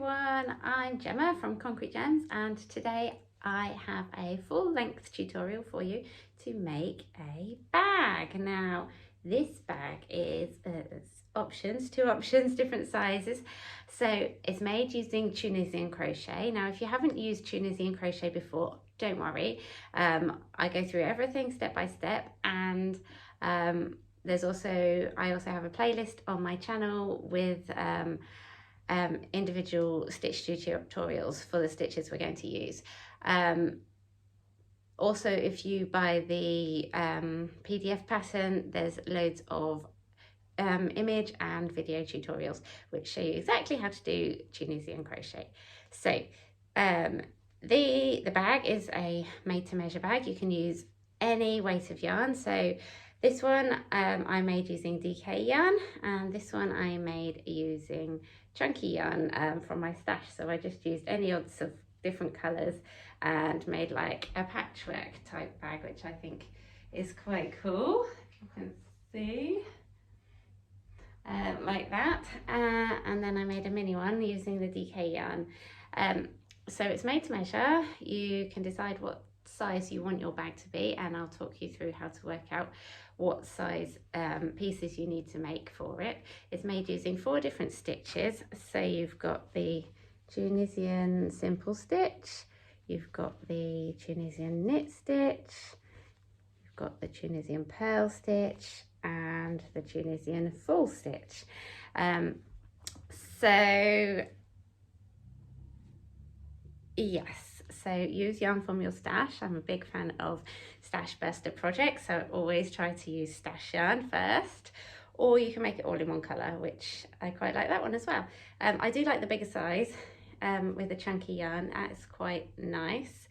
everyone, I'm Gemma from Concrete Gems, and today I have a full-length tutorial for you to make a bag. Now this bag is two options, different sizes. So it's made using Tunisian crochet. Now if you haven't used Tunisian crochet before, don't worry. I go through everything step by step, and I also have a playlist on my channel with individual stitch tutorials for the stitches we're going to use. Also, if you buy the PDF pattern, there's loads of image and video tutorials which show you exactly how to do Tunisian crochet. So the bag is a made to measure bag. You can use any weight of yarn. So this one I made using DK yarn, and this one I made using chunky yarn from my stash. So I just used any odds of different colours and made like a patchwork type bag, which I think is quite cool. You can see like that, and then I made a mini one using the DK yarn. So it's made to measure. You can decide what size you want your bag to be, and I'll talk you through how to work out what size pieces you need to make for it. It's made using 4 different stitches. So you've got the Tunisian simple stitch, you've got the Tunisian knit stitch, you've got the Tunisian purl stitch, and the Tunisian full stitch. So yes, so use yarn from your stash. I'm a big fan of stash burster projects, so I always try to use stash yarn first, or you can make it all in one colour, which I quite like that one as well. I do like the bigger size with the chunky yarn. That's quite nice.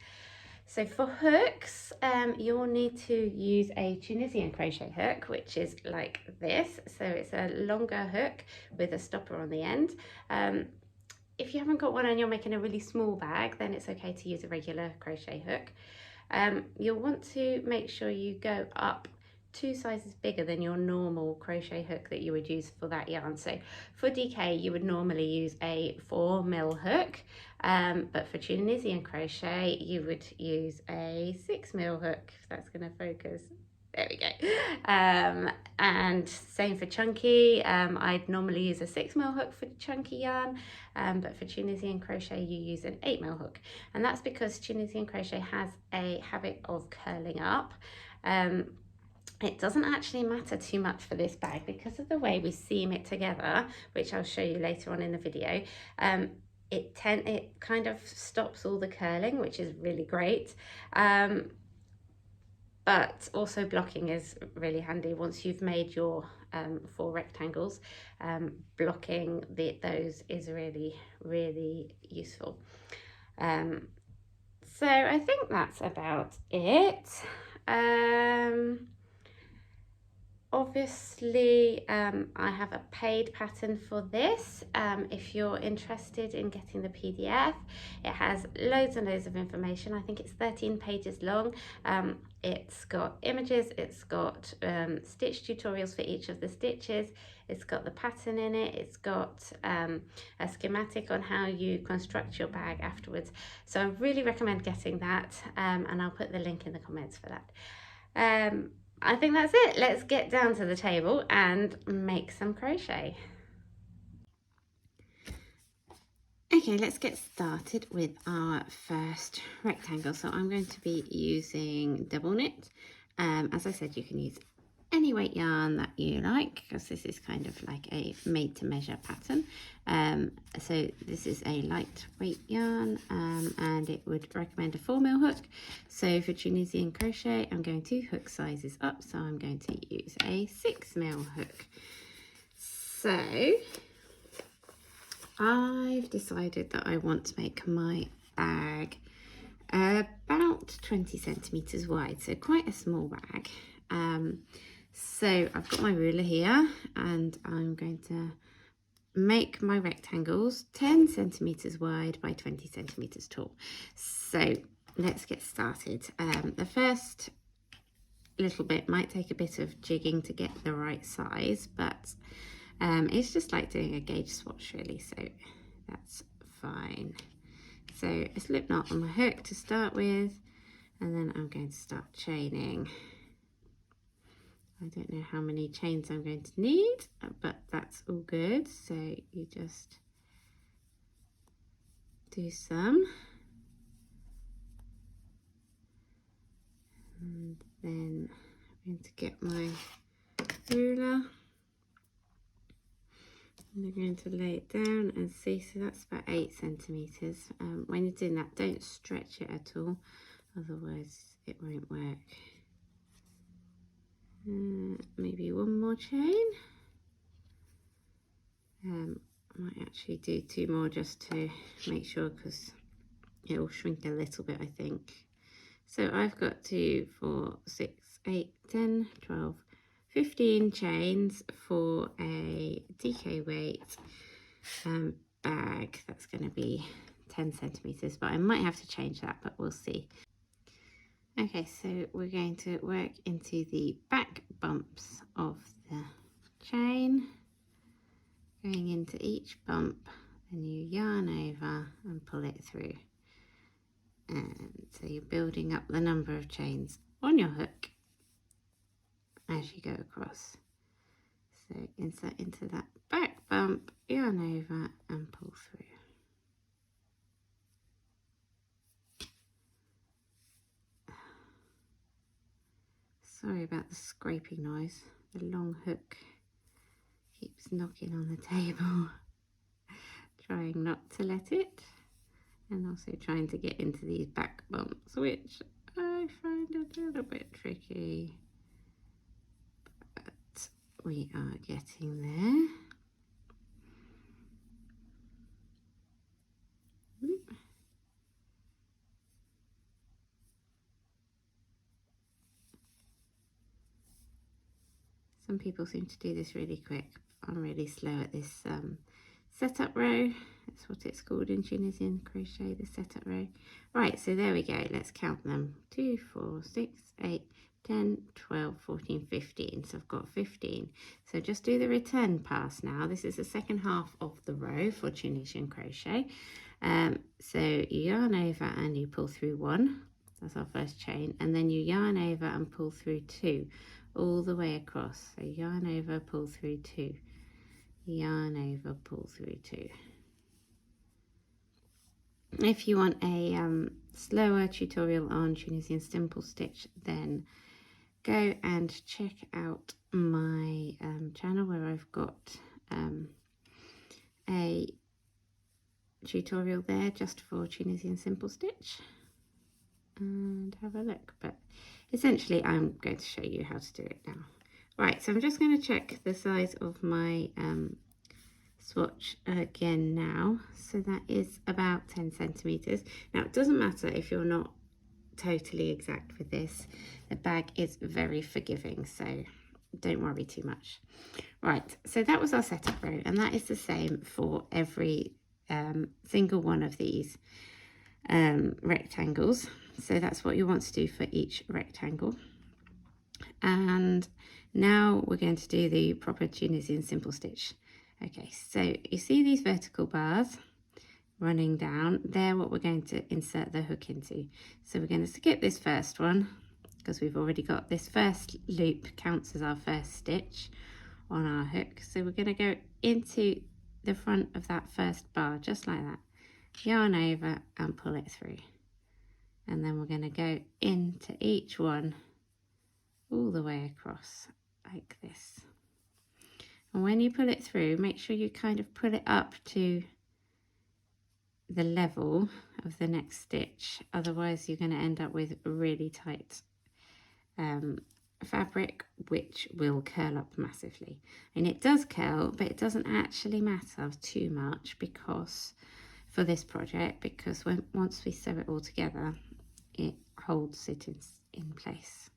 So for hooks, you'll need to use a Tunisian crochet hook, which is like this. So it's a longer hook with a stopper on the end. If you haven't got one and you're making a really small bag, then it's okay to use a regular crochet hook. You'll want to make sure you go up 2 sizes bigger than your normal crochet hook that you would use for that yarn. So for DK, you would normally use a 4mm hook, but for Tunisian crochet, you would use a 6mm hook, if that's going to focus. There we go. And same for chunky. I'd normally use a 6mm hook for chunky yarn, but for Tunisian crochet you use an 8mm hook, and that's because Tunisian crochet has a habit of curling up. It doesn't actually matter too much for this bag because of the way we seam it together, which I'll show you later on in the video. It kind of stops all the curling, which is really great. But also blocking is really handy. Once you've made your 4 rectangles, blocking those is really, really useful. So I think that's about it. Obviously, I have a paid pattern for this. If you're interested in getting the PDF, it has loads and loads of information. I think it's 13 pages long. It's got images, it's got stitch tutorials for each of the stitches, it's got the pattern in it, it's got a schematic on how you construct your bag afterwards. So I really recommend getting that, and I'll put the link in the comments for that. I think that's it. Let's get down to the table and make some crochet. Okay, let's get started with our first rectangle. So I'm going to be using double knit. As I said, you can use any weight yarn that you like, because this is kind of like a made to measure pattern. So this is a lightweight yarn, and it would recommend a 4mm hook. So for Tunisian crochet, I'm going 2 hook sizes up, so I'm going to use a 6mm hook. So I've decided that I want to make my bag about 20 centimeters wide, so quite a small bag. So I've got my ruler here, and I'm going to make my rectangles 10 centimeters wide by 20 centimeters tall. So let's get started. The first little bit might take a bit of jigging to get the right size, but it's just like doing a gauge swatch really, so that's fine. So a slip knot on my hook to start with, and then I'm going to start chaining. I don't know how many chains I'm going to need, but that's all good. So you just do some, and then I'm going to get my ruler. And we're going to lay it down and see, so that's about 8 centimeters. When you're doing that, don't stretch it at all, otherwise it won't work. Maybe one more chain. I might actually do 2 more just to make sure, because it will shrink a little bit, I think. So I've got 2, 4, 6, 8, 10, 12, 15 chains for a DK weight bag. That's going to be 10 centimeters, but I might have to change that, but we'll see. Okay, so we're going to work into the back bumps of the chain, going into each bump, then you yarn over and pull it through. And so you're building up the number of chains on your hook as you go across. So insert into that back bump, yarn over and pull through. Sorry about the scraping noise. The long hook keeps knocking on the table. Trying not to let it, and also trying to get into these back bumps, which I find a little bit tricky. But we are getting there. Some people seem to do this really quick. I'm really slow at this setup row. That's what it's called in Tunisian crochet, the setup row. Right, so there we go. Let's count them. 2, 4, 6, 8, 10, 12, 14, 15. So I've got 15. So just do the return pass now. This is the second half of the row for Tunisian crochet. So you yarn over and you pull through 1. That's our first chain. And then you yarn over and pull through 2. All the way across. So yarn over, pull through 2, yarn over, pull through 2. If you want a slower tutorial on Tunisian simple stitch, then go and check out my channel, where I've got a tutorial there just for Tunisian simple stitch, and have a look. But essentially I'm going to show you how to do it now. Right, so I'm just going to check the size of my swatch again now. So that is about 10 centimeters. Now it doesn't matter if you're not totally exact with this. The bag is very forgiving, so don't worry too much. Right, so that was our setup row, and that is the same for every single one of these rectangles. So that's what you want to do for each rectangle. And now we're going to do the proper Tunisian simple stitch. Okay, so you see these vertical bars running down, they're what we're going to insert the hook into. So we're going to skip this first one because we've already got this first loop, counts as our first stitch on our hook. So we're going to go into the front of that first bar, just like that, yarn over and pull it through. And then we're going to go into each one all the way across like this. And when you pull it through, make sure you kind of pull it up to the level of the next stitch, otherwise you're going to end up with really tight fabric, which will curl up massively. And it does curl, but it doesn't actually matter too much because for this project, because once we sew it all together, it holds it in place.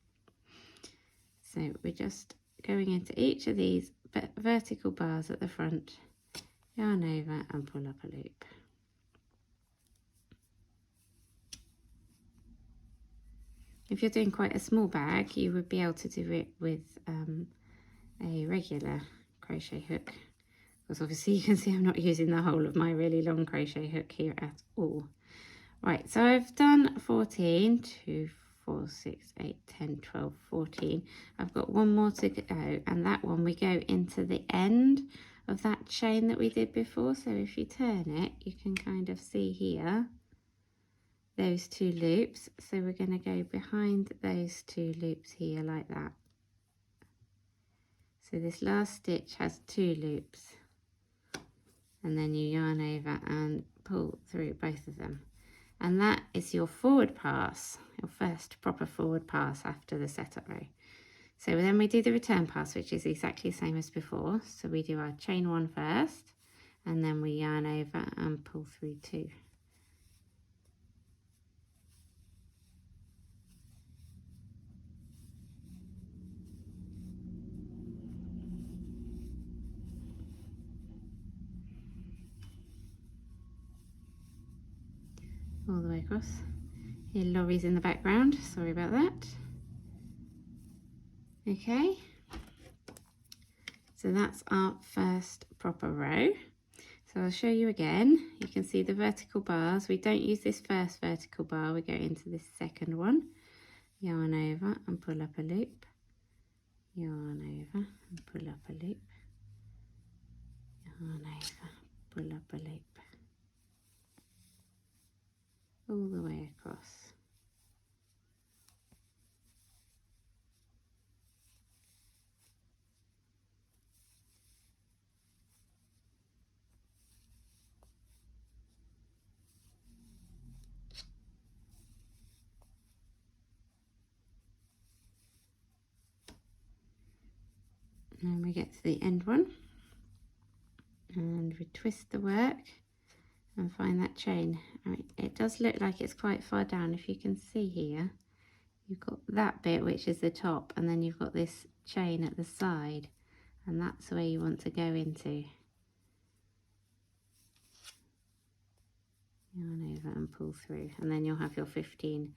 So we're just going into each of these vertical bars at the front, yarn over and pull up a loop. If you're doing quite a small bag, you would be able to do it with a regular crochet hook, because obviously you can see I'm not using the whole of my really long crochet hook here at all. Right, so I've done 14, 2, 4, 6, 8, 10, 12, 14. I've got one more to go, and that one we go into the end of that chain that we did before. So if you turn it, you can kind of see here those 2 loops. So we're going to go behind those 2 loops here like that. So this last stitch has 2 loops, and then you yarn over and pull through both of them. And that is your forward pass, your first proper forward pass after the setup row. So then we do the return pass, which is exactly the same as before. So we do our chain 1 first, and then we yarn over and pull through 2. All the way across. Here Laurie's in the background, sorry about that. Okay, so that's our first proper row. So I'll show you again. You can see the vertical bars. We don't use this first vertical bar, we go into this second one. Yarn over and pull up a loop. Yarn over and pull up a loop. Yarn over, pull up a loop. All the way across. And we get to the end one, and we twist the work and find that chain. I mean, it does look like it's quite far down. If you can see here, you've got that bit which is the top, and then you've got this chain at the side, and that's where you want to go into. Yarn over and pull through, and then you'll have your 15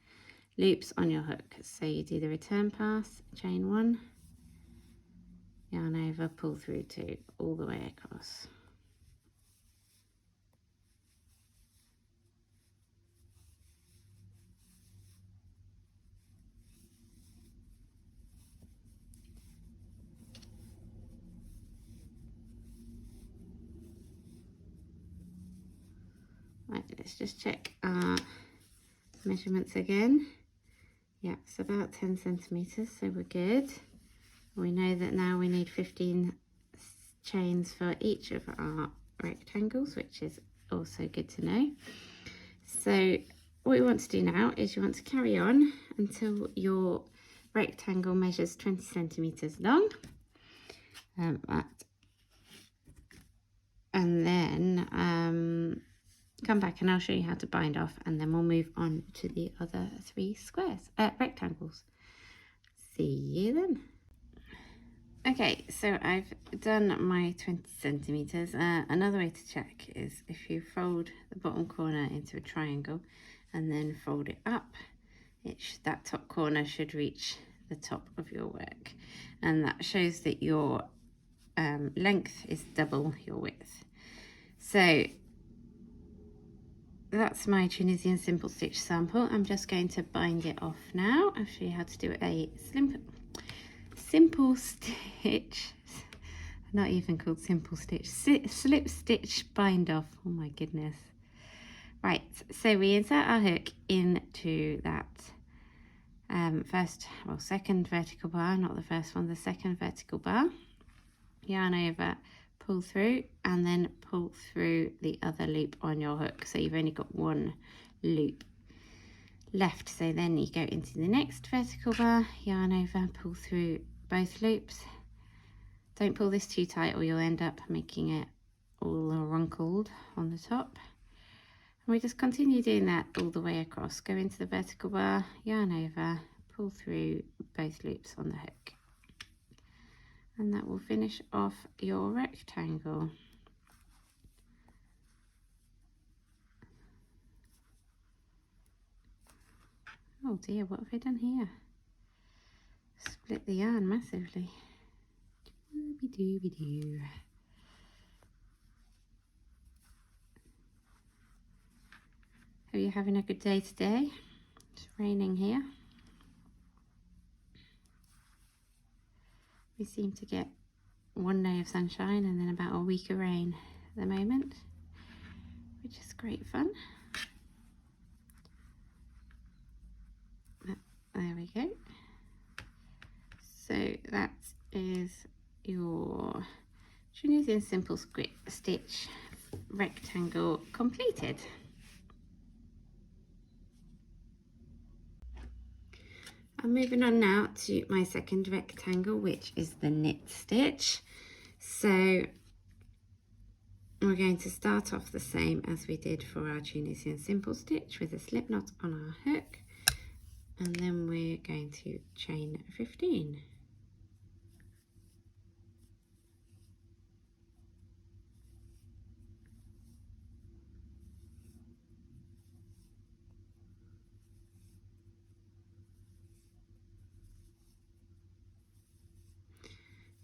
loops on your hook. So you do the return pass, chain 1, yarn over, pull through 2, all the way across. Right, let's just check our measurements again. Yeah, it's about 10 centimeters, so we're good. We know that now we need 15 chains for each of our rectangles, which is also good to know. So what you want to do now is you want to carry on until your rectangle measures 20 centimeters long. And then come back and I'll show you how to bind off, and then we'll move on to the other 3 squares, rectangles. See you then. Okay, so I've done my 20 centimeters. Another way to check is if you fold the bottom corner into a triangle and then fold it up, that top corner should reach the top of your work, and that shows that your length is double your width. So that's my Tunisian simple stitch sample. I'm just going to bind it off now. I'll show you how to do a simple stitch, not even called simple stitch, slip stitch bind off. Oh my goodness. Right, so we insert our hook into that second vertical bar, not the first one, the second vertical bar. Yarn over, pull through, and then pull through the other loop on your hook. So you've only got one loop left. So then you go into the next vertical bar, yarn over, pull through both loops. Don't pull this too tight or you'll end up making it all wrinkled on the top. And we just continue doing that all the way across. Go into the vertical bar, yarn over, pull through both loops on the hook. And that will finish off your rectangle. Oh dear, what have I done here? Split the yarn massively. Dooby dooby doo. Hope you're having a good day today. It's raining here. We seem to get one day of sunshine and then about a week of rain at the moment, which is great fun. There we go. So that is your Tunisian simple stitch rectangle completed. I'm moving on now to my second rectangle, which is the knit stitch. So we're going to start off the same as we did for our Tunisian simple stitch with a slip knot on our hook, and then we're going to chain 15.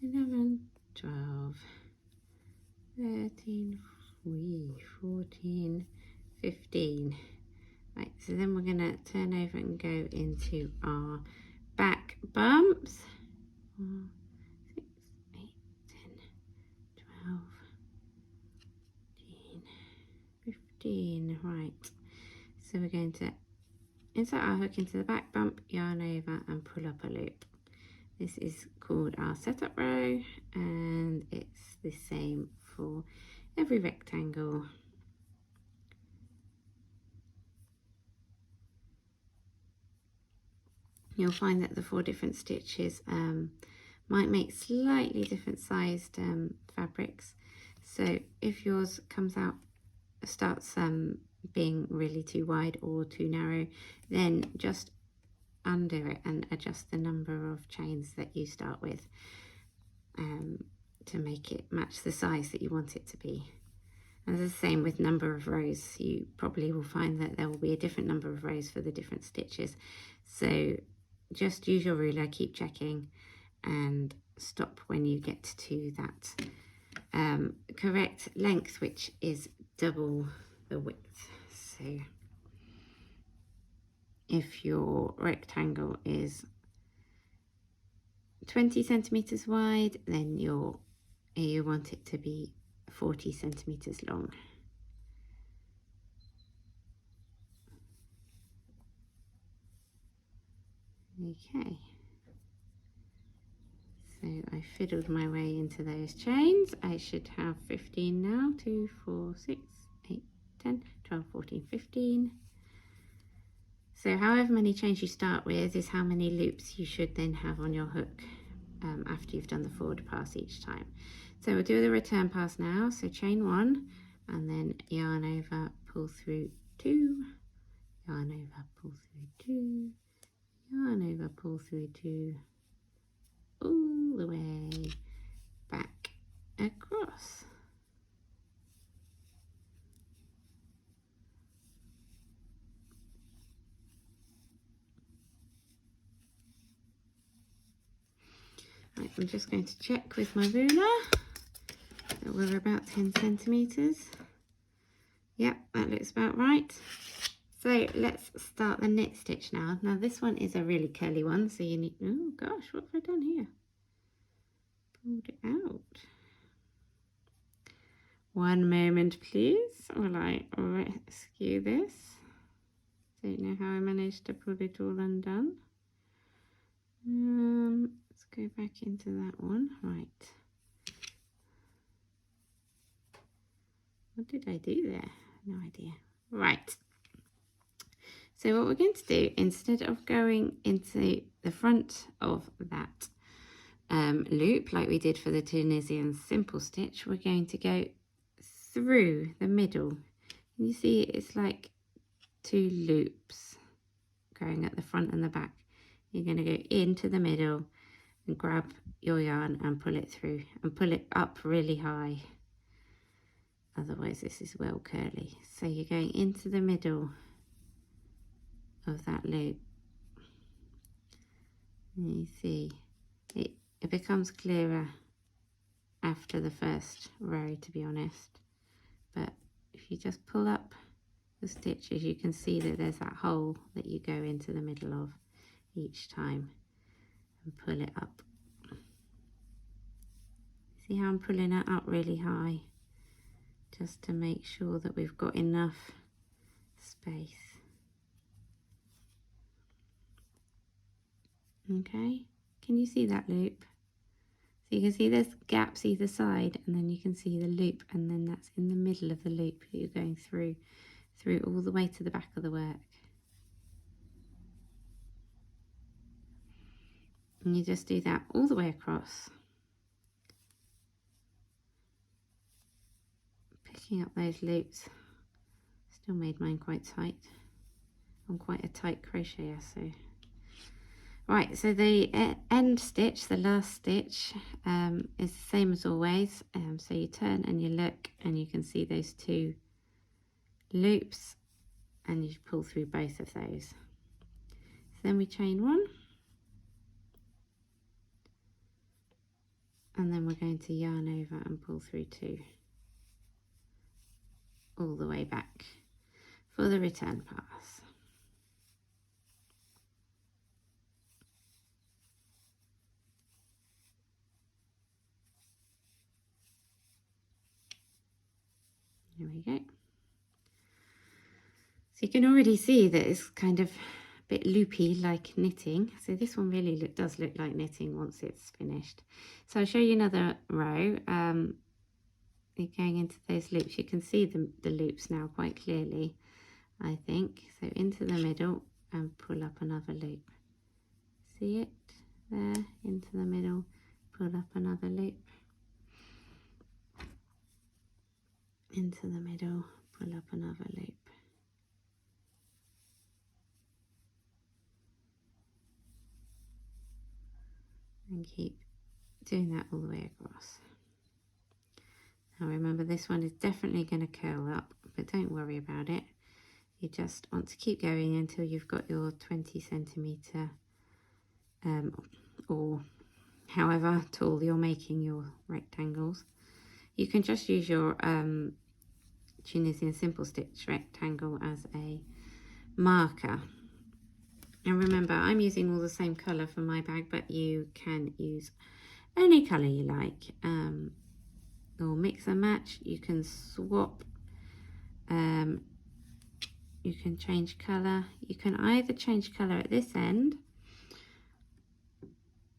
Eleven, 12, 13, 14, 15. Right, so then we're going to turn over and go into our back bumps. 4, 6, 8, 10, 12, 13, 15. Right, so we're going to insert our hook into the back bump, yarn over and pull up a loop. This is called our setup row, and it's the same for every rectangle. You'll find that the 4 different stitches might make slightly different sized fabrics. So if yours starts being really too wide or too narrow, then just undo it and adjust the number of chains that you start with to make it match the size that you want it to be. And the same with number of rows. You probably will find that there will be a different number of rows for the different stitches. So just use your ruler, keep checking, and stop when you get to that correct length, which is double the width. So if your rectangle is 20 centimeters wide, then you want it to be 40 centimeters long. Okay, so I fiddled my way into those chains. I should have 15 now. 2, 4, 6, 8, 10, 12, 14, 15. So however many chains you start with is how many loops you should then have on your hook after you've done the forward pass each time. So we'll do the return pass now. So chain 1 and then yarn over, pull through 2, yarn over, pull through 2, yarn over, pull through 2, all the way back across. Right, I'm just going to check with my ruler that we're about 10 centimeters. Yep, that looks about right. So let's start the knit stitch now. Now this one is a really curly one, so you need, oh gosh, what have I done here? Pulled it out. One moment please, while I rescue this. Don't know how I managed to pull it all undone. Let's go back into that one. Right. What did I do there? No idea. Right. So what we're going to do, instead of going into the front of that loop like we did for the Tunisian simple stitch, we're going to go through the middle. You see it's like 2 loops going at the front and the back. You're going to go into the middle and grab your yarn and pull it through and pull it up really high. Otherwise this is well curly. So you're going into the middle of that loop. And you see it becomes clearer after the first row, to be honest. But if you just pull up the stitches, you can see that there's that hole that you go into the middle of each time and pull it up. See how I'm pulling it up really high, just to make sure that we've got enough space. Okay, can you see that loop? So you can see there's gaps either side, and then you can see the loop, and then that's in the middle of the loop that you're going through all the way to the back of the work. And you just do that all the way across, picking up those loops. Still made mine quite tight. I'm quite a tight crocheter, so. Right, so the end stitch, the last stitch, is the same as always. So you turn and you look, and you can see those two loops, and you pull through both of those. So then we chain one, and then we're going to yarn over and pull through two, all the way back for the return pass. There we go. So you can already see that it's kind of a bit loopy, like knitting. So this one really does look like knitting once it's finished. So I'll show you another row. You're going into those loops. You can see the loops now quite clearly, I think. So into the middle and pull up another loop. See it there? Into the middle, pull up another loop. Into the middle, pull up another loop. And keep doing that all the way across. Now remember, this one is definitely going to curl up, but don't worry about it. You just want to keep going until you've got your 20 centimetre or however tall you're making your rectangles. You can just use your Tunisian simple stitch rectangle as a marker. And remember, I'm using all the same colour for my bag, but you can use any colour you like, or mix and match. You can swap, you can change colour. You can either change colour at this end,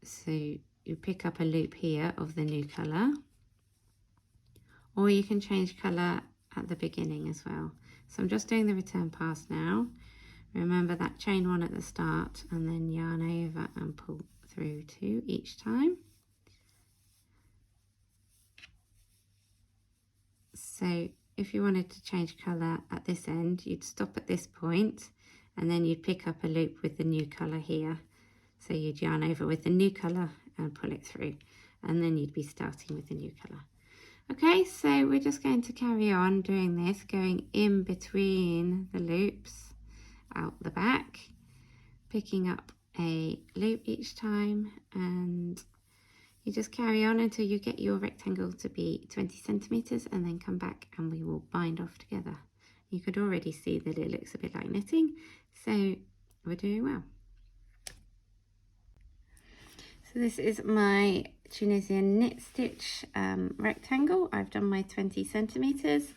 so you pick up a loop here of the new colour, or you can change colour at the beginning as well. So I'm just doing the return pass now. Remember that chain one at the start, and then yarn over and pull through two each time. So if you wanted to change colour at this end, you'd stop at this point, and then you'd pick up a loop with the new colour here. So you'd yarn over with the new colour and pull it through, and then you'd be starting with the new colour. Okay, so we're just going to carry on doing this, going in between the loops out the back, picking up a loop each time, and you just carry on until you get your rectangle to be 20 centimetres, and then come back and we will bind off together. You could already see that it looks a bit like knitting, so we're doing well. So this is my Tunisian knit stitch rectangle. I've done my 20 centimetres,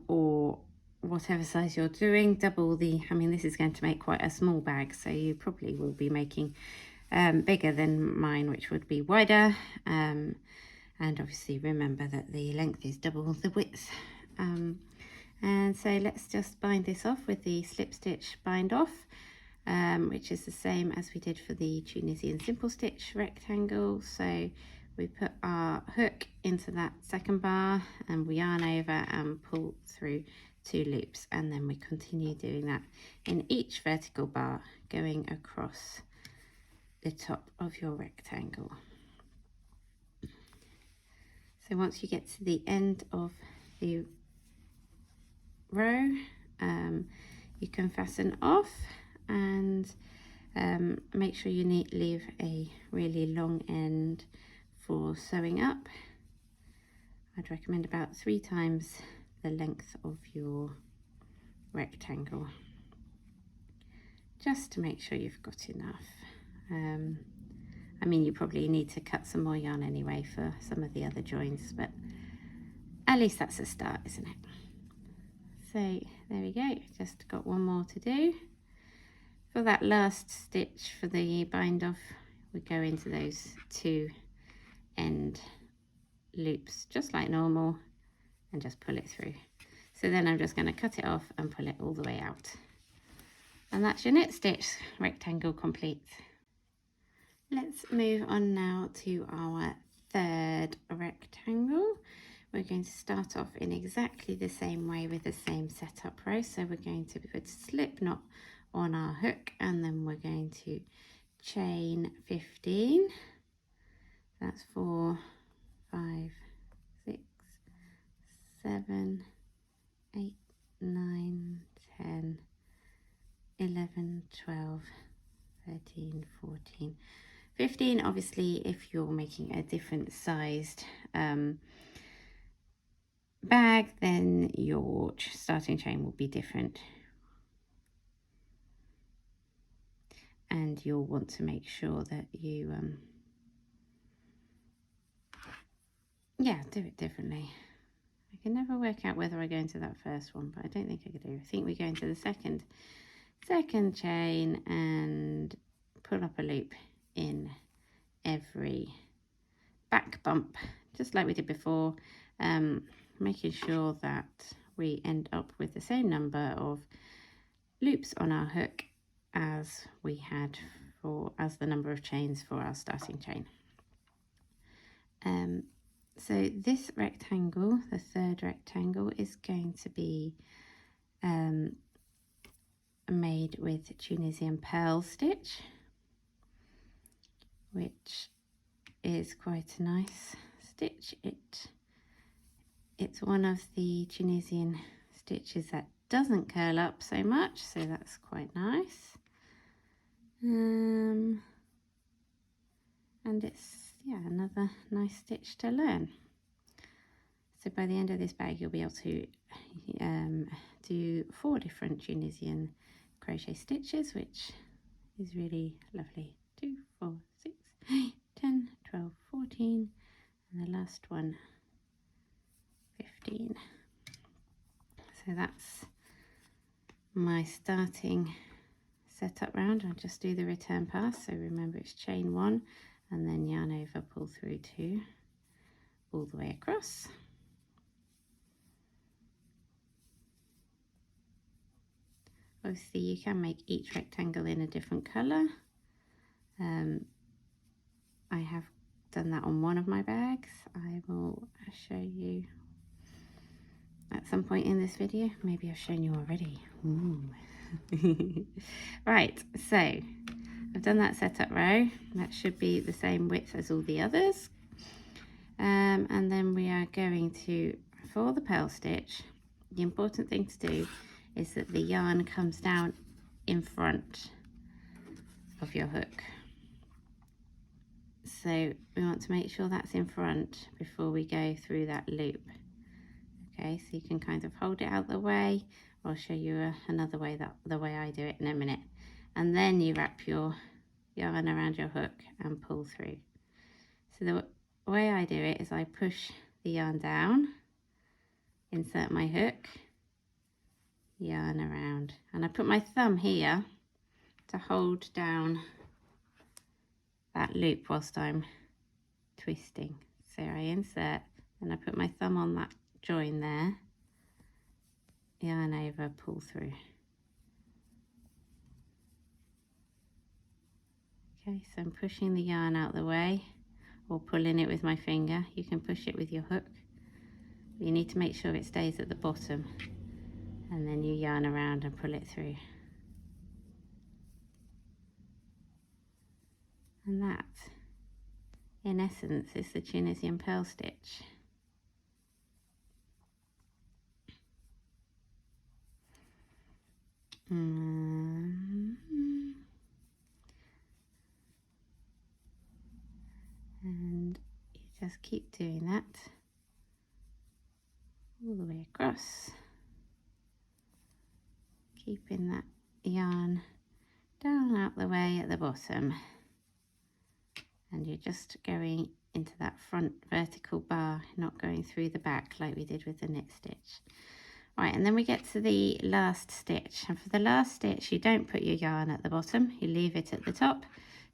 or whatever size you're doing, double the, I mean, this is going to make quite a small bag, so you probably will be making bigger than mine, which would be wider, and obviously remember that the length is double the width. And so let's just bind this off with the slip stitch bind off, which is the same as we did for the Tunisian simple stitch rectangle. So we put our hook into that second bar, and we yarn over and pull through two loops, and then we continue doing that in each vertical bar going across the top of your rectangle. So once you get to the end of the row, you can fasten off, and make sure you leave a really long end for sewing up. I'd recommend about 3 times the length of your rectangle, just to make sure you've got enough. I mean, you probably need to cut some more yarn anyway for some of the other joins, but at least that's a start, isn't it? So there we go, just got one more to do. For that last stitch for the bind off, we go into those 2 end loops just like normal and just pull it through. So then I'm just going to cut it off and pull it all the way out. And that's your knit stitch rectangle complete. Let's move on now to our 3rd rectangle. We're going to start off in exactly the same way with the same setup row. So we're going to put a slip knot on our hook, and then we're going to chain 15. That's 4, 5, 6, 7, 8, 9, 10, 11, 12, 13, 14, 15. Obviously, if you're making a different sized bag, then your starting chain will be different. And you'll want to make sure that you, do it differently. I can never work out whether I go into that first one, but I don't think I could do. I think we go into the second chain and pull up a loop in every back bump, just like we did before, making sure that we end up with the same number of loops on our hook as we had as the number of chains for our starting chain. So this rectangle, the 3rd rectangle, is going to be made with Tunisian pearl stitch, which is quite a nice stitch. It's one of the Tunisian stitches that doesn't curl up so much, so that's quite nice. And it's another nice stitch to learn. So by the end of this bag, you'll be able to do 4 different Tunisian crochet stitches, which is really lovely. 2, 4, 6, 8, 10, 12, 14, and the last one 15. So that's my starting setup round. I'll just do the return pass. So remember, it's chain 1 and then yarn over, pull through 2 all the way across. Obviously you can make each rectangle in a different colour. I have done that on one of my bags. I will show you at some point in this video. Maybe I've shown you already. Right, so I've done that setup row. That should be the same width as all the others. And then we are going to, for the pearl stitch, the important thing to do is that the yarn comes down in front of your hook. So we want to make sure that's in front before we go through that loop. Okay, so you can kind of hold it out the way. I'll show you another way, the way I do it in a minute. And then you wrap your yarn around your hook and pull through. So the way I do it is I push the yarn down, insert my hook, yarn around, and I put my thumb here to hold down that loop whilst I'm twisting. So I insert and I put my thumb on that join there, yarn over, pull through. Okay, so I'm pushing the yarn out the way or pulling it with my finger. You can push it with your hook. You need to make sure it stays at the bottom, and then you yarn around and pull it through. And that, in essence, is the Tunisian pearl stitch. And you just keep doing that all the way across. keeping that yarn down out the way at the bottom, and you're just going into that front vertical bar, not going through the back like we did with the knit stitch. Right, and then we get to the last stitch, and for the last stitch you don't put your yarn at the bottom, you leave it at the top,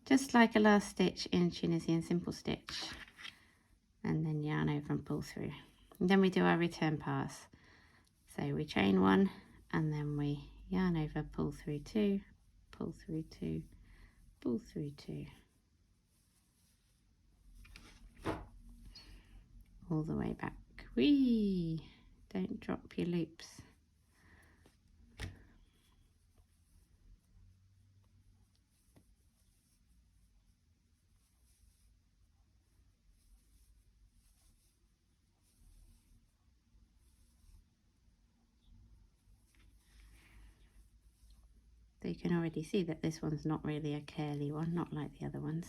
just like a last stitch in Tunisian simple stitch, and then yarn over and pull through. And then we do our return pass. So we chain one, and then we yarn over, pull through two, pull through two, pull through two, all the way back. Whee! Don't drop your loops. So you can already see that this one's not really a curly one, not like the other ones.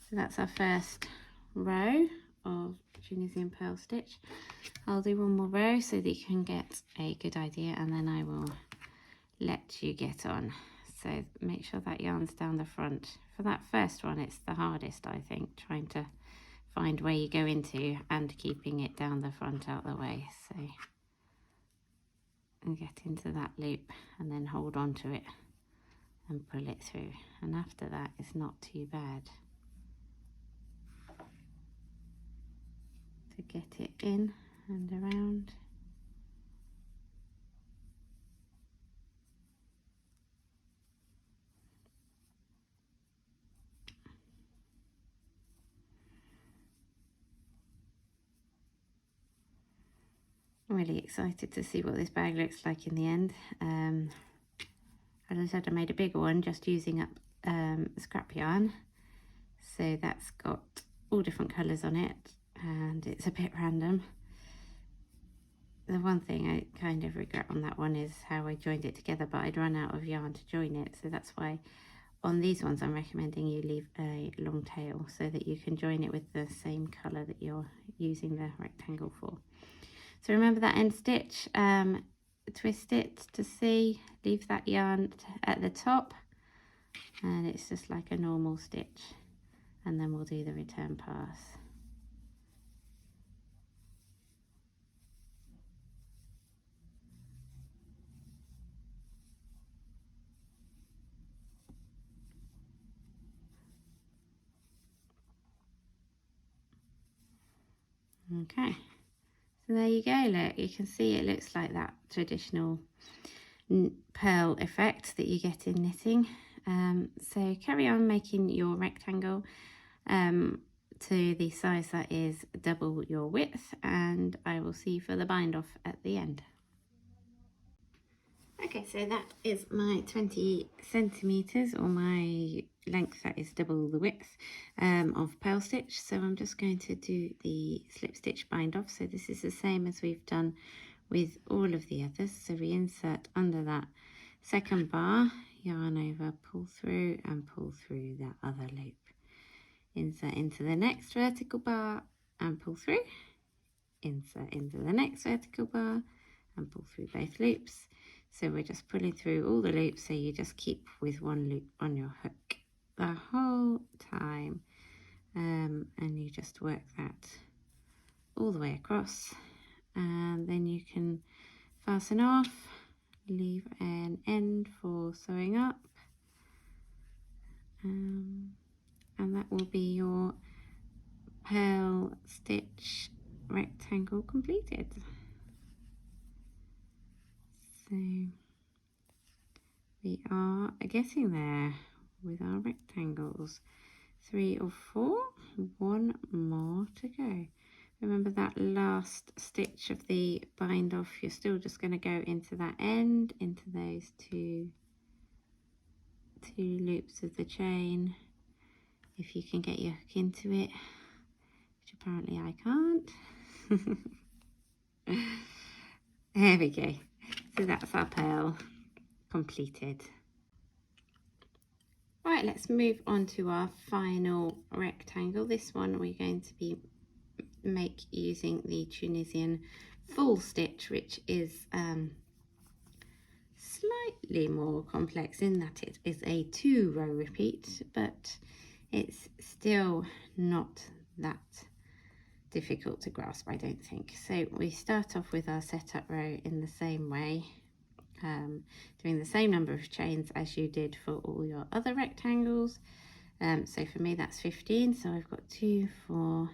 So that's our first row of Tunisian pearl stitch. I'll do one more row so that you can get a good idea, and then I will let you get on. So make sure that yarn's down the front. For that first one, it's the hardest, I think, trying to find where you go into and keeping it down the front out the way. So and get into that loop and then hold on to it and pull it through, and after that it's not too bad to get it in and around. I'm really excited to see what this bag looks like in the end. As I said, I made a bigger one just using up scrap yarn, so that's got all different colours on it and it's a bit random. The one thing I kind of regret on that one is how I joined it together, but I'd run out of yarn to join it, so that's why on these ones I'm recommending you leave a long tail so that you can join it with the same colour that you're using the rectangle for. So remember that end stitch, twist it to C, leave that yarn at the top, and it's just like a normal stitch, and then we'll do the return pass. Okay, so there you go. Look, you can see it looks like that traditional pearl effect that you get in knitting. So carry on making your rectangle to the size that is double your width, and I will see you for the bind off at the end. Okay, so that is my 20 centimeters, or my length that is double the width of pearl stitch. So I'm just going to do the slip stitch bind off. So this is the same as we've done with all of the others. So we insert under that second bar, yarn over, pull through and pull through that other loop. Insert into the next vertical bar and pull through. Insert into the next vertical bar and pull through both loops. So we're just pulling through all the loops, so you just keep with one loop on your hook the whole time, and you just work that all the way across, and then you can fasten off, leave an end for sewing up, and that will be your pearl stitch rectangle completed. So we are getting there with our rectangles. 3 or 4, one more to go. Remember that last stitch of the bind off, you're still just going to go into that end, into those two loops of the chain, if you can get your hook into it, which apparently I can't. There we go. So that's our pearl completed. Right, let's move on to our final rectangle. This one we're going to be using the Tunisian full stitch, which is slightly more complex in that it is a 2-row repeat, but it's still not that difficult to grasp, I don't think. So we start off with our setup row in the same way, doing the same number of chains as you did for all your other rectangles. So for me that's 15, so I've got 2, 4,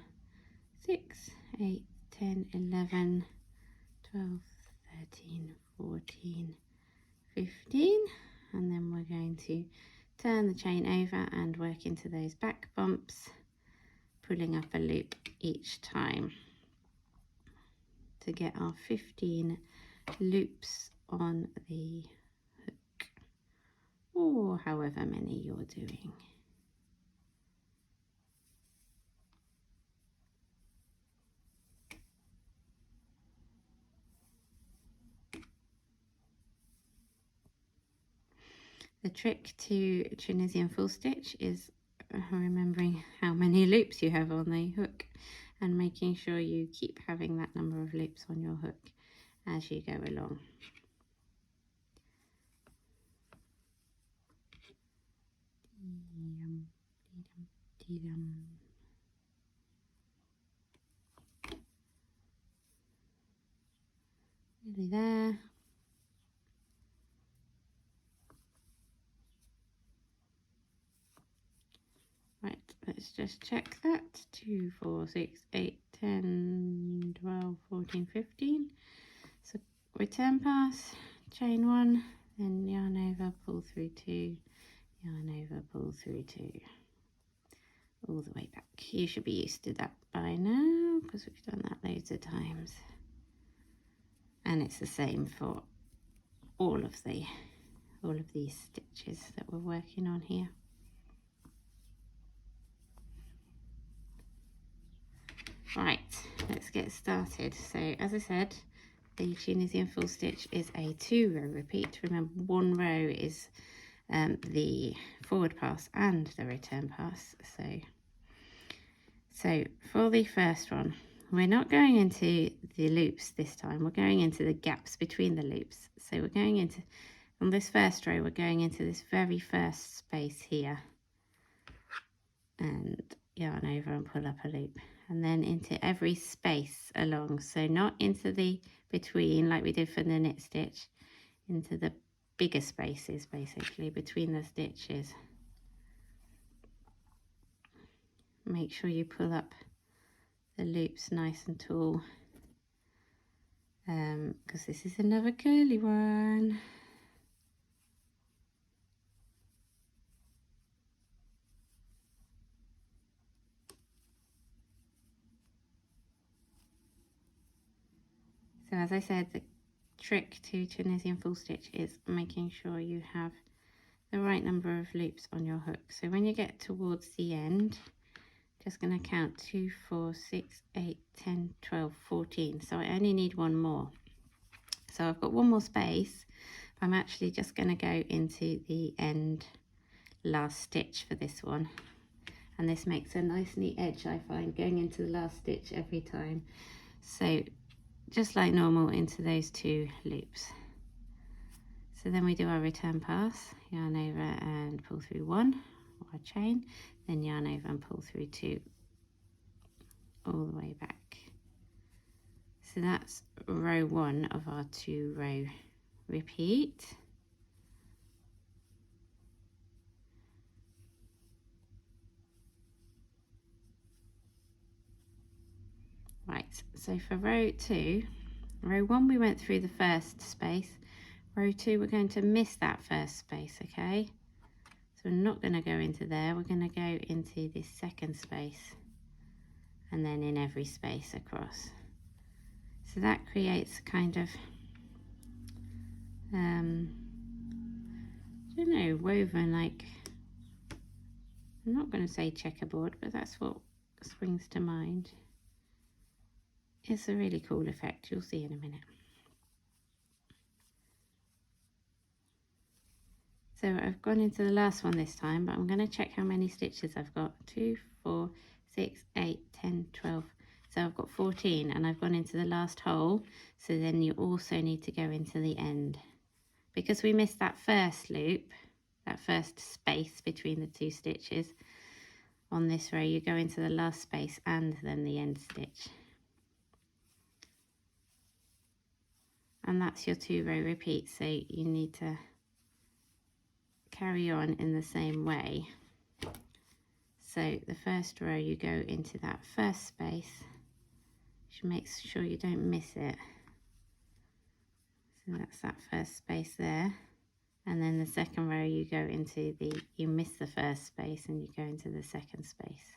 6, 8, 10, 11, 12, 13, 14, 15, and then we're going to turn the chain over and work into those back bumps, pulling up a loop each time to get our 15 loops on the hook, or however many you're doing. The trick to Tunisian full stitch is remembering how many loops you have on the hook and making sure you keep having that number of loops on your hook as you go along. Nearly there. Right, let's just check that. 2, 4, 6, 8, 10, 12, 14, 15. So return pass, chain 1, then yarn over, pull through 2, yarn over, pull through 2, all the way back. You should be used to that by now because we've done that loads of times. And it's the same for all of these stitches that we're working on here. Right, let's get started. So as I said, the Tunisian full stitch is a 2-row repeat. Remember, 1 row is the forward pass and the return pass. So for the first one, we're not going into the loops this time. We're going into the gaps between the loops. So we're going into, on this first row, we're going into this very first space here and yarn over and pull up a loop, and then into every space along. So not into the between like we did for the knit stitch, into the bigger spaces basically between the stitches. Make sure you pull up the loops nice and tall, because this is another curly one. So as I said, the trick to Tunisian full stitch is making sure you have the right number of loops on your hook. So when you get towards the end, just going to count 2, 4, 6, 8, 10, 12, 14. So I only need 1 more. So I've got 1 more space. I'm actually just going to go into the end last stitch for this one. And this makes a nice neat edge, I find, going into the last stitch every time. So just like normal into those 2 loops. So then we do our return pass, yarn over and pull through 1, or chain, then yarn over and pull through 2, all the way back. So that's row 1 of our 2-row repeat. Right, so for row 2, row 1 we went through the first space, row 2 we're going to miss that first space, okay? So we're not going to go into there, we're going to go into this second space and then in every space across. So that creates kind of, I don't know, woven like, I'm not going to say checkerboard, but that's what springs to mind. It's a really cool effect, you'll see in a minute. So I've gone into the last one this time, but I'm going to check how many stitches I've got. 2, 4, 6, 8, 10, 12. So I've got 14 and I've gone into the last hole. So then you also need to go into the end because we missed that first loop, that first space between the two stitches, on this row you go into the last space and then the end stitch. And that's your 2 row repeat, so you need to carry on in the same way. So the first row you go into that first space, you make sure you don't miss it. So that's that first space there. And then the second row you go into you miss the first space and you go into the second space.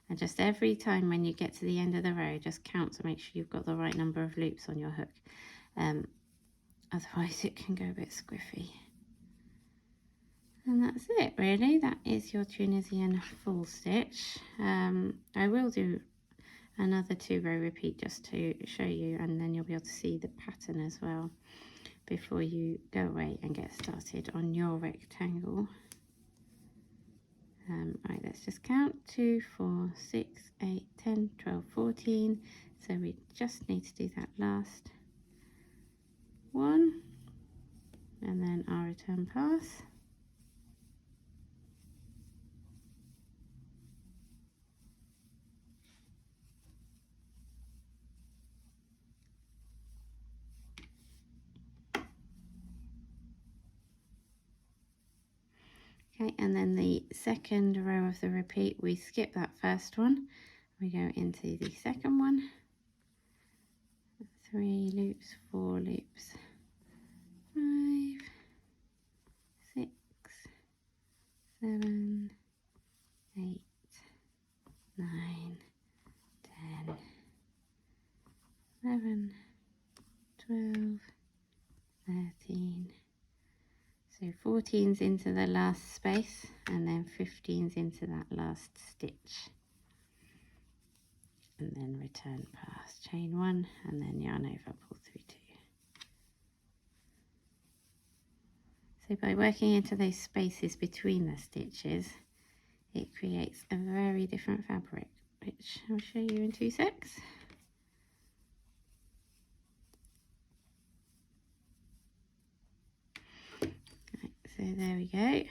And just every time when you get to the end of the row, just count to make sure you've got the right number of loops on your hook. Otherwise it can go a bit squiffy. And that's it really, that is your Tunisian full stitch. I will do another 2 row repeat just to show you, and then you'll be able to see the pattern as well before you go away and get started on your rectangle. Right, let's just count 2, 4, 6, 8, 10, 12, 14. So we just need to do that last one, and then our return pass. Okay, and then the second row of the repeat, we skip that first one, we go into the second one, 3 loops, 4 loops, 5, 6, 7, 8, 9, 10, 11, 12, 13. So 14's into the last space, and then 15's into that last stitch. And then return pass, chain 1, and then yarn over, pull through 2. So by working into those spaces between the stitches, it creates a very different fabric, which I'll show you in 2 secs. So there we go,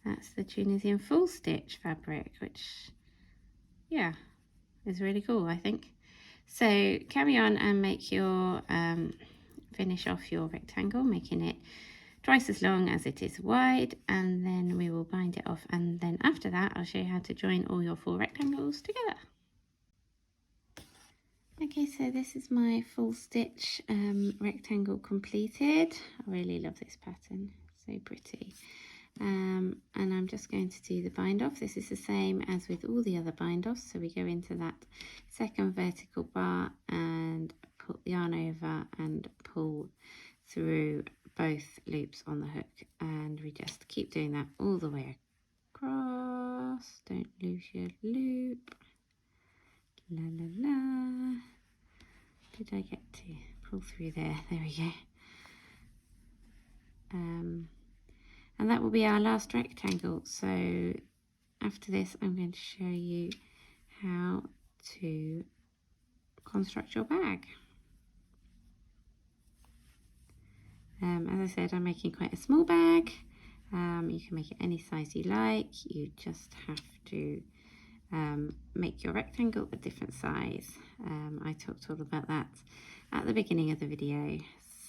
that's the Tunisian full stitch fabric, which, yeah, is really cool, I think. So carry on and make your, finish off your rectangle, making it twice as long as it is wide, and then we will bind it off, and then after that I'll show you how to join all your 4 rectangles together. Okay, so this is my full stitch rectangle completed. I really love this pattern. So pretty. And I'm just going to do the bind off. This is the same as with all the other bind offs. So we go into that second vertical bar and put the yarn over and pull through both loops on the hook, and we just keep doing that all the way across. Don't lose your loop. La la la. Did I get to pull through there? There we go. And that will be our last rectangle. So after this I'm going to show you how to construct your bag. As I said, I'm making quite a small bag. You can make it any size you like. You just have to make your rectangle a different size. I talked all about that at the beginning of the video,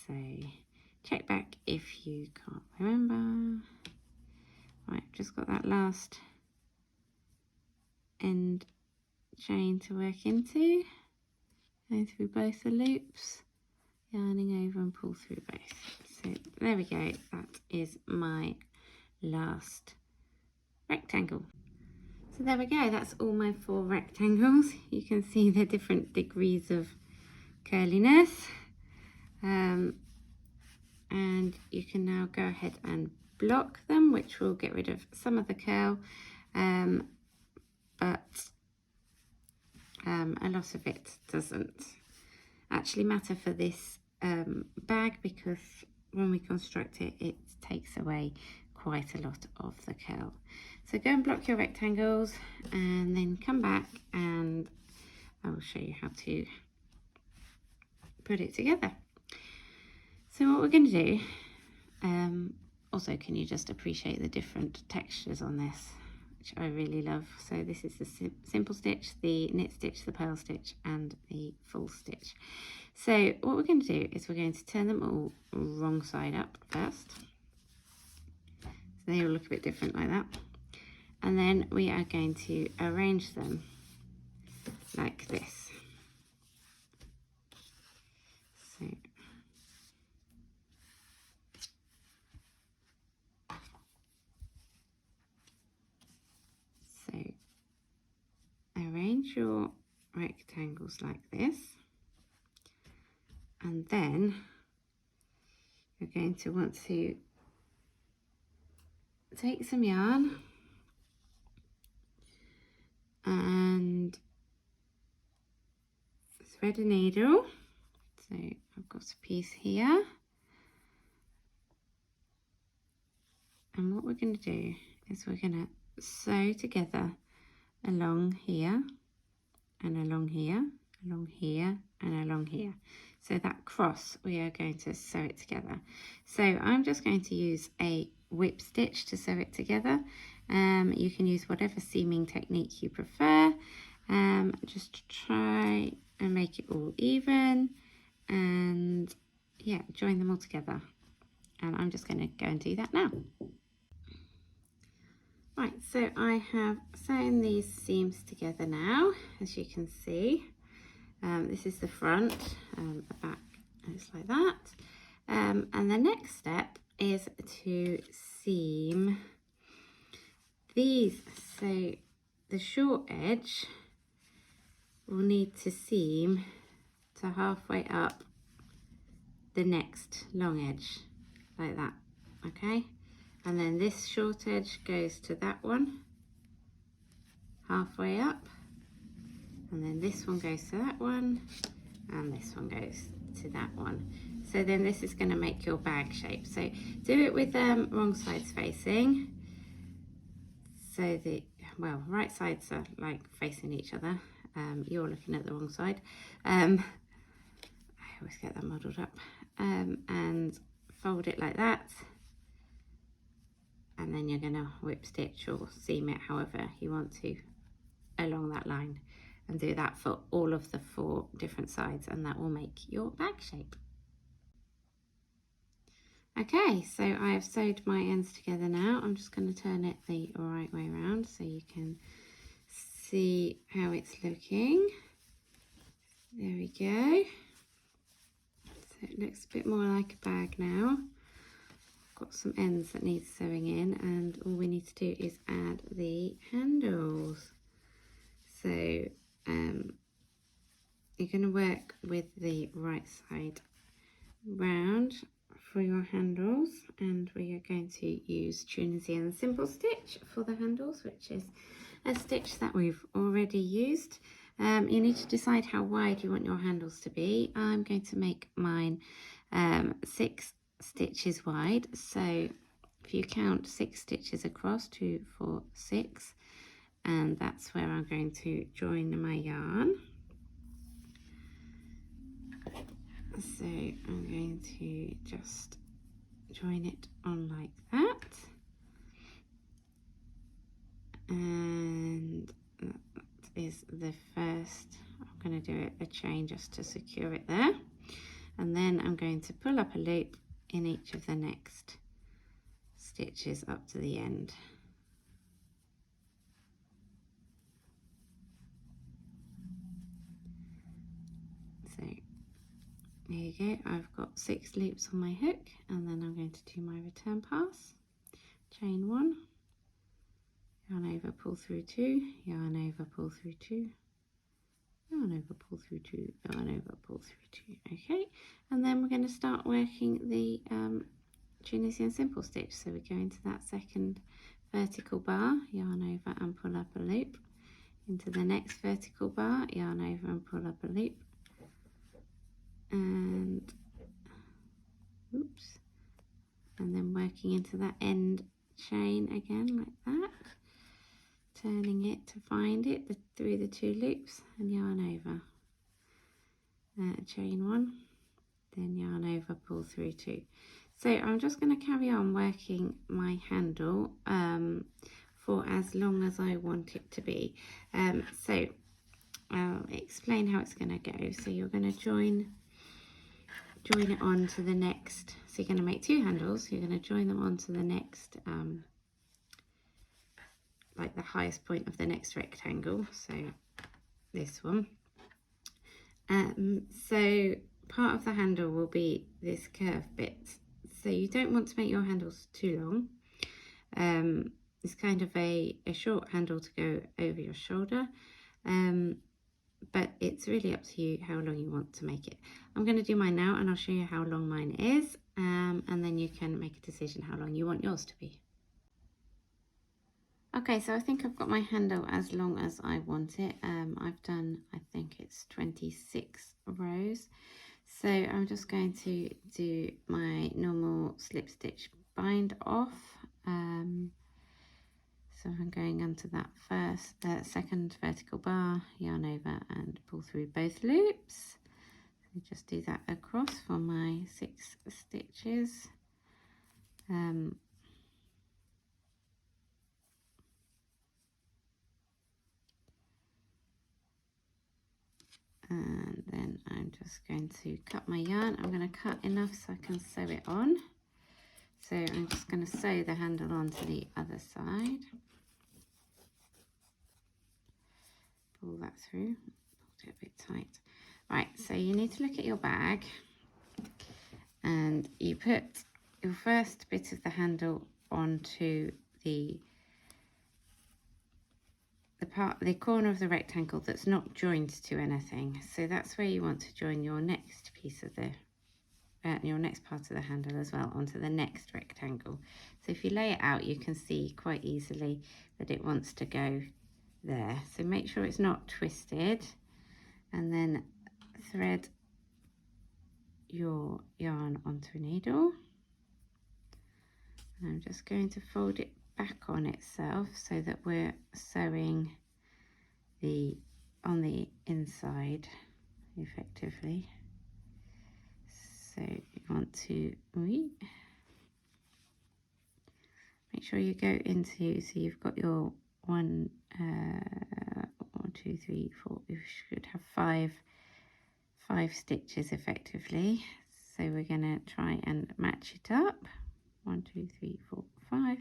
so check back if you can't remember. Right, just got that last end chain to work into, going through both the loops, yarning over and pull through both. So there we go, that is my last rectangle. So there we go, that's all my 4 rectangles. You can see the different degrees of curliness. And you can now go ahead and block them, which will get rid of some of the curl, but a lot of it doesn't actually matter for this bag, because when we construct it, it takes away quite a lot of the curl. So go and block your rectangles and then come back and I will show you how to put it together. So what we're going to do, Also, can you just appreciate the different textures on this, which I really love. So this is the simple stitch, the knit stitch, the purl stitch, and the full stitch. So what we're going to do is we're going to turn them all wrong side up first. So they all look a bit different like that. And then we are going to arrange them like this. So arrange your rectangles like this, and then you're going to want to take some yarn and thread a needle. So I've got a piece here, and what we're going to do is we're going to sew together along here and along here, along here and along here. So that cross, we are going to sew it together. So I'm just going to use a whip stitch to sew it together. You can use whatever seaming technique you prefer. Just try and make it all even, and yeah, join them all together. And I'm just going to go and do that now. Right, so I have sewn these seams together now, as you can see. This is the front, the back looks like that. And the next step is to seam these. So the short edge will need to seam to halfway up the next long edge, like that, okay? And then this short edge goes to that one, halfway up. And then this one goes to that one, and this one goes to that one. So then this is going to make your bag shape. So do it with wrong sides facing. So the, well, right sides are like facing each other. You're looking at the wrong side. I always get that muddled up. And fold it like that. And then you're going to whip stitch or seam it however you want to along that line, and do that for all of the 4 different sides, and that will make your bag shape. Okay, so I have sewed my ends together now. I'm just going to turn it the right way around so you can see how it's looking. There we go. So it looks a bit more like a bag now. Got some ends that need sewing in, and all we need to do is add the handles. So you're going to work with the right side round for your handles, and we are going to use Tunisian simple stitch for the handles, which is a stitch that we've already used. You need to decide how wide you want your handles to be. I'm going to make mine 6 stitches wide, so if you count 6 stitches across, 2, 4, 6, and that's where I'm going to join my yarn. So I'm going to just join it on like that, and that is the first. I'm going to do a chain just to secure it there, and then I'm going to pull up a loop in each of the next stitches up to the end. So there you go, I've got 6 loops on my hook, and then I'm going to do my return pass. Chain 1, yarn over, pull through 2, yarn over, pull through 2, yarn over, pull through 2, yarn over, pull through 2. Okay, and then we're going to start working the Tunisian simple stitch. So we go into that second vertical bar, yarn over and pull up a loop, into the next vertical bar, yarn over and pull up a loop, and oops, and then working into that end chain again like that, turning it to find it through the 2 loops, and yarn over, chain 1, then yarn over, pull through 2. So I'm just going to carry on working my handle for as long as I want it to be. So I'll explain how it's going to go. So you're going to join it on to the next. So you're going to make 2 handles. You're going to join them onto the next, like the highest point of the next rectangle. So this one. So part of the handle will be this curved bit. So you don't want to make your handles too long. It's kind of a short handle to go over your shoulder, but it's really up to you how long you want to make it. I'm going to do mine now and I'll show you how long mine is, and then you can make a decision how long you want yours to be. Okay, so I think I've got my handle as long as I want it. I've done, I think it's 26 rows. So I'm just going to do my normal slip stitch bind off. So I'm going onto that second vertical bar, yarn over and pull through both loops. So just do that across for my 6 stitches. And then I'm just going to cut my yarn. I'm going to cut enough so I can sew it on. So I'm just going to sew the handle onto the other side. Pull that through, pulled it a bit tight. Right, so you need to look at your bag and you put your first bit of the handle onto the corner of the rectangle that's not joined to anything. So that's where you want to join your next piece of the your next part of the handle as well onto the next rectangle. So if you lay it out, you can see quite easily that it wants to go there. So make sure it's not twisted, and then thread your yarn onto a needle. And I'm just going to fold it back on itself so that we're sewing on the inside effectively. So you want to make sure you go into, so you've got your 1, 2, 3, 4, you should have 5 stitches effectively. So we're going to try and match it up. 1, 2, 3, 4, 5,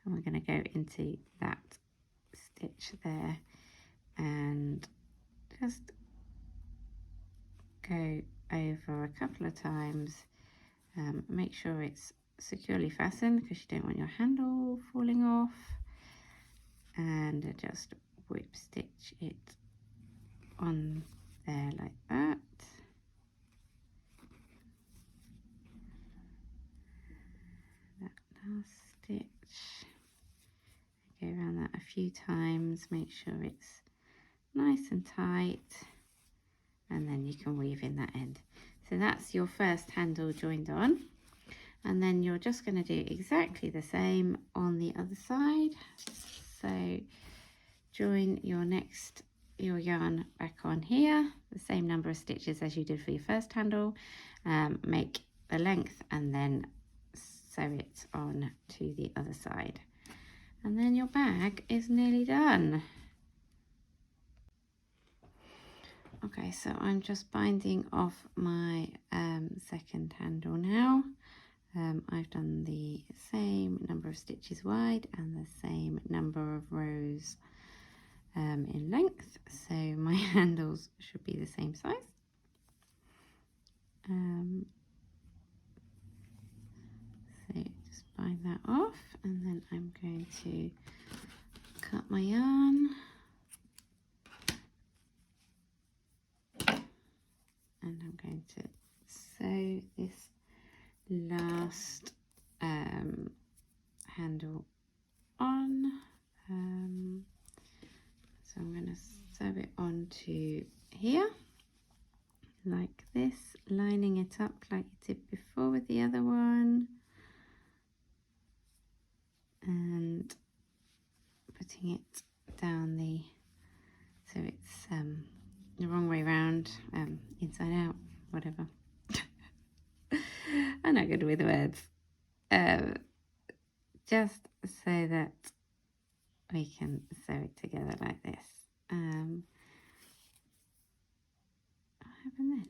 and we're going to go into that stitch there and just go over a couple of times. Make sure it's securely fastened because you don't want your handle falling off, and just whip stitch it on there like that. That last stitch, go around that a few times, make sure it's nice and tight, and then you can weave in that end. So that's your first handle joined on, and then you're just going to do exactly the same on the other side. So join your yarn back on here, the same number of stitches as you did for your first handle, make the length and then sew it on to the other side, and then your bag is nearly done. Okay, so I'm just binding off my second handle now. I've done the same number of stitches wide and the same number of rows in length, so my handles should be the same size. So just bind that off, and then I'm going to cut my yarn and I'm going to sew this last handle on. So I'm going to sew it onto here like this, lining it up like you did before with the other one, and putting it down so it's the wrong way round, inside out, whatever. I'm not good with words. just so that we can sew it together like this. What happened then?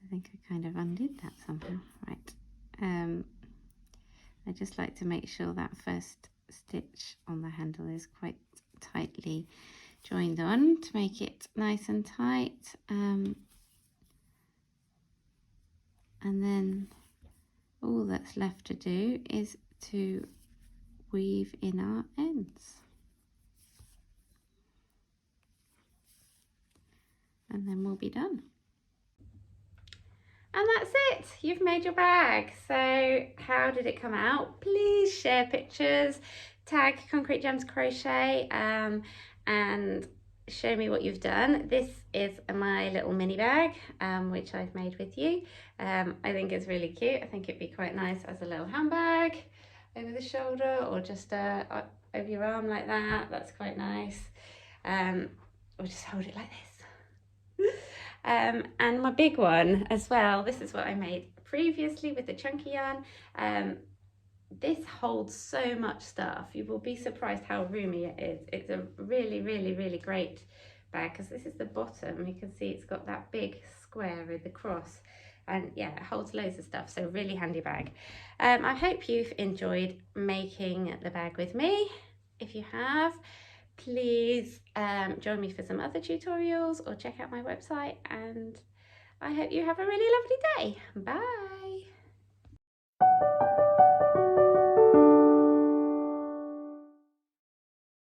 I think I kind of undid that somehow. Right. I just like to make sure that first stitch on the handle is quite tightly joined on to make it nice and tight. And then all that's left to do is to weave in our ends. And then we'll be done. And that's it, you've made your bag. So how did it come out? Please share pictures, tag Concrete Gems Crochet, and show me what you've done. This is my little mini bag, which I've made with you. I think it's really cute. I think it'd be quite nice as a little handbag over the shoulder, or just over your arm like that. That's quite nice. Or just hold it like this. And my big one as well, this is what I made previously with the chunky yarn. This holds so much stuff. You will be surprised how roomy it is. It's a really, really, really great bag, because this is the bottom. You can see it's got that big square with the cross, and yeah, it holds loads of stuff, so really handy bag. I hope you've enjoyed making the bag with me. If you have, please join me for some other tutorials or check out my website, and I hope you have a really lovely day. Bye.